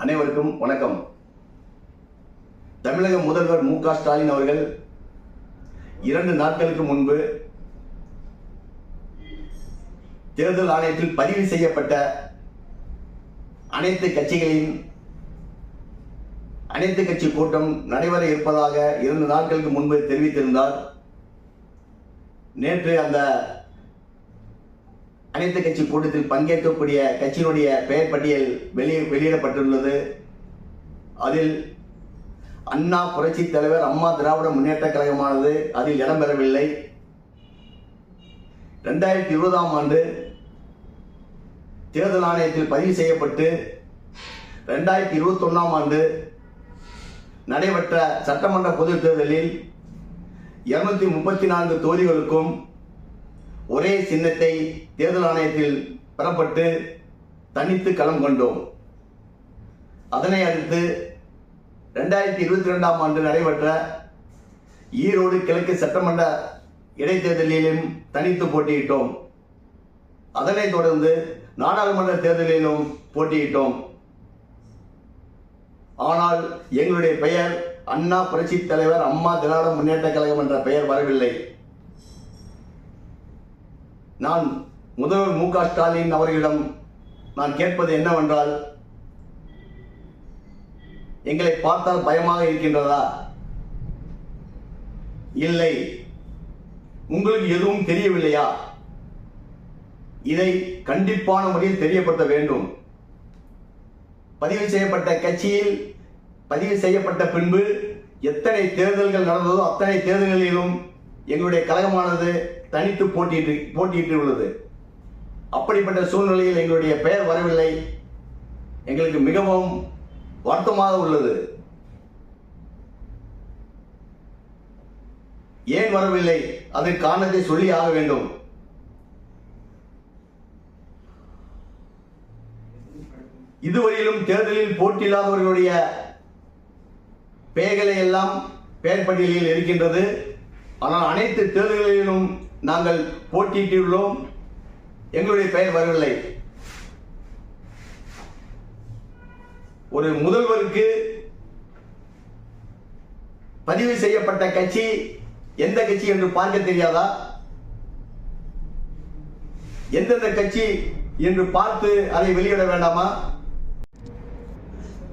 அனைவருக்கும் வணக்கம். தமிழக முதல்வர் மு.க. ஸ்டாலின் அவர்கள் 2 நாட்களுக்கு முன்பு தேர்தல் ஆணையத்தில் பதிவு செய்யப்பட்ட அனைத்து கட்சி கூட்டம் நடைபெற இருப்பதாக 2 நாட்களுக்கு முன்பு தெரிவித்திருந்தார். நேற்று அந்த அனைத்து கட்சி கூட்டத்தில் பங்கேற்கக்கூடிய கட்சியினுடைய பெயர் பட்டியல் வெளியிடப்பட்டுள்ளது. அதில் அண்ணா புரட்சி தலைவர் அம்மா திராவிட முன்னேற்ற கழகமானது அதில் இடம்பெறவில்லை. 2020ஆம் ஆண்டு தேர்தல் ஆணையத்தில் பதிவு செய்யப்பட்டு 2021ஆம் ஆண்டு நடைபெற்ற சட்டமன்ற பொதுத் தேர்தலில் 234 தொகுதிகளுக்கும் ஒரே சின்னத்தை தேர்தல் ஆணையத்தில் பெறப்பட்டு தனித்து களம் கொண்டோம். அதனை அடுத்து 2022ஆம் ஆண்டு நடைபெற்ற ஈரோடு கிழக்கு சட்டமன்ற இடைத்தேர்தலிலும் தனித்து போட்டியிட்டோம். அதனைத் தொடர்ந்து நாடாளுமன்ற தேர்தலிலும் போட்டியிட்டோம். ஆனால் எங்களுடைய பெயர் அண்ணா புரட்சி தலைவர் அம்மா திராவிட முன்னேற்ற கழகம் என்ற பெயர் வரவில்லை. நான் முதல்வர் மு.க. ஸ்டாலின் அவர்களிடம் நான் கேட்பது என்னவென்றால், எங்களை பார்த்தால் பயமாக இருக்கின்றதா? இல்லை. உங்களுக்கு எதுவும் தெரியவில்லையா? இதை கண்டிப்பான முறையில் தெரியப்படுத்த வேண்டும். பதிவு செய்யப்பட்ட கட்சியில் பதிவு செய்யப்பட்ட பின்பு எத்தனை தேர்தல்கள் நடந்ததோ அத்தனை தேர்தல்களிலும் எங்களுடைய கழகமானது தனித்து போட்டியிட்டு உள்ளது. அப்படிப்பட்ட சூழ்நிலையில் எங்களுடைய பெயர் வரவில்லை. எங்களுக்கு மிகவும் வருத்தமாக உள்ளது. ஏன் வரவில்லை? அதற்கு காரணத்தை சொல்லி ஆக வேண்டும். இதுவரையிலும் தேர்தலில் போட்டியில்லாதவர்களுடைய பெயர்களை எல்லாம் பெயர் பட்டியலில் இருக்கின்றது. ஆனால் அனைத்து தேர்தல்களிலும் நாங்கள் போட்டியிட்டுள்ளோம். எங்களுடைய பெயர் வரவில்லை. ஒரு முதல்வருக்கு பதிவு செய்யப்பட்ட கட்சி எந்த கட்சி என்று பார்க்க தெரியாதா? எந்தெந்த கட்சி என்று பார்த்து அதை வெளியிட வேண்டாமா?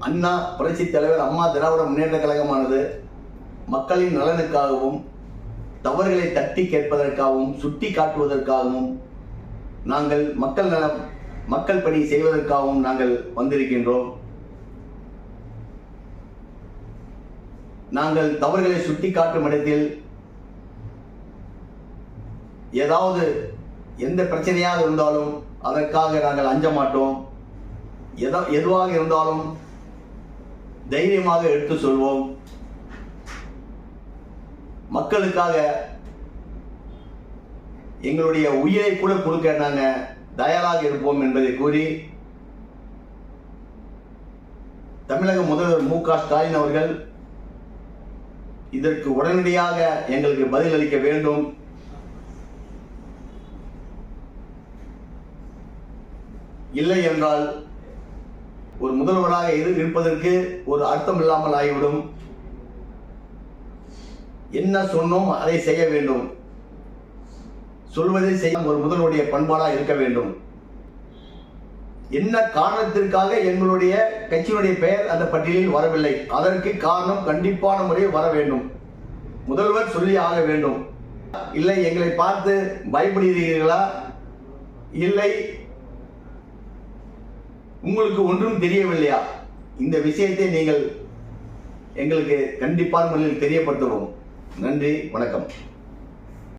அண்ணா புரட்சி தலைவர் அம்மா திராவிட முன்னேற்ற கழகமானது மக்களின் நலனுக்காகவும் தவறுகளை தட்டி கேட்பதற்காகவும் சுட்டி காட்டுவதற்காகவும் நாங்கள் மக்கள் பணி செய்வதற்காகவும் நாங்கள் வந்திருக்கின்றோம். நாங்கள் தவறுகளை சுட்டி காட்டும் இடத்தில் ஏதாவது எந்த பிரச்சனையாக இருந்தாலும் அதற்காக நாங்கள் அஞ்ச மாட்டோம். எதுவாக இருந்தாலும் தைரியமாக எடுத்து சொல்வோம். மக்களுக்காக எங்களுடைய உயிரை கூட கொடுக்க நாங்கள் தயாராக இருப்போம் என்பதை கூறி, தமிழக முதல்வர் மு.க. ஸ்டாலின் அவர்கள் இதற்கு உடனடியாக எங்களுக்கு பதில் அளிக்க வேண்டும். இல்லை என்றால் ஒரு முதல்வராக இருப்பதற்கு ஒரு அர்த்தம் இல்லாமல் ஆகிவிடும். என்ன சொன்னோம் அதை செய்ய வேண்டும். சொல்வதை செய்ய ஒரு முதல்வருடைய பண்பாடாக இருக்க வேண்டும். என்ன காரணத்திற்காக எங்களுடைய கட்சியினுடைய பெயர் அந்த பட்டியலில் வரவில்லை? அதற்கு காரணம் கண்டிப்பான முறையில் வர வேண்டும். முதல்வர் சொல்லி ஆக வேண்டும். இல்லை எங்களை பார்த்து பயப்படுகிறீர்களா? இல்லை உங்களுக்கு ஒன்றும் தெரியவில்லையா? இந்த விஷயத்தை நீங்கள் எங்களுக்கு கண்டிப்பான முறையில் தெரியப்படுத்துவோம். நன்றி, வணக்கம்.